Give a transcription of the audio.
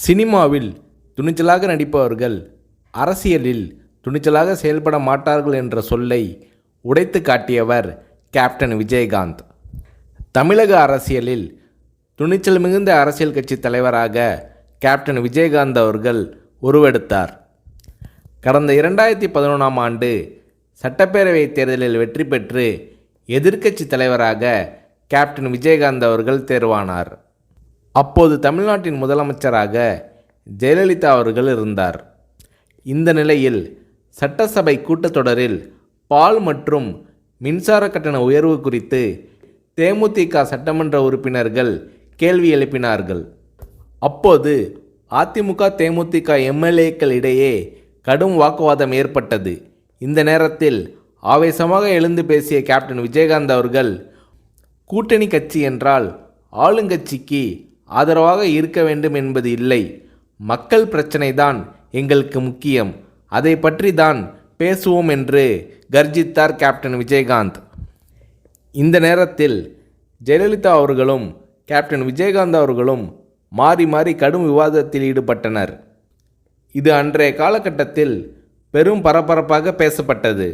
சினிமாவில் துணிச்சலாக நடிப்பவர்கள் அரசியலில் துணிச்சலாக செயல்பட மாட்டார்கள் என்ற சொல்லை உடைத்து காட்டியவர் கேப்டன் விஜயகாந்த். தமிழக அரசியலில் துணிச்சல் மிகுந்த அரசியல் கட்சி தலைவராக கேப்டன் விஜயகாந்த் அவர்கள் உருவெடுத்தார். கடந்த 2011ஆம் ஆண்டு சட்டப்பேரவைத் தேர்தலில் வெற்றி பெற்று எதிர்க்கட்சி தலைவராக கேப்டன் விஜயகாந்த் அவர்கள் தேர்வானார். அப்போது தமிழ்நாட்டின் முதலமைச்சராக ஜெயலலிதா அவர்கள் இருந்தார். இந்த நிலையில் சட்டசபை கூட்டத்தொடரில் பால் மற்றும் மின்சார கட்டண உயர்வு குறித்து தேமுதிக சட்டமன்ற உறுப்பினர்கள் கேள்வி எழுப்பினார்கள். அப்போது அதிமுக தேமுதிக எம்எல்ஏக்கள் இடையே கடும் வாக்குவாதம் ஏற்பட்டது. இந்த நேரத்தில் ஆவேசமாக எழுந்து பேசிய கேப்டன் விஜயகாந்த் அவர்கள், கூட்டணி கட்சி என்றால் ஆளுங்கட்சிக்கு ஆதரவாக இருக்க வேண்டும் என்பது இல்லை, மக்கள் பிரச்சனை தான் எங்களுக்கு முக்கியம், அதை பற்றி தான் பேசுவோம் என்று கர்ஜித்தார் கேப்டன் விஜயகாந்த். இந்த நேரத்தில் ஜெயலலிதா அவர்களும் கேப்டன் விஜயகாந்த் அவர்களும் மாறி மாறி கடும் விவாதத்தில் ஈடுபட்டனர். இது அன்றைய காலகட்டத்தில் பெரும் பரபரப்பாக பேசப்பட்டது.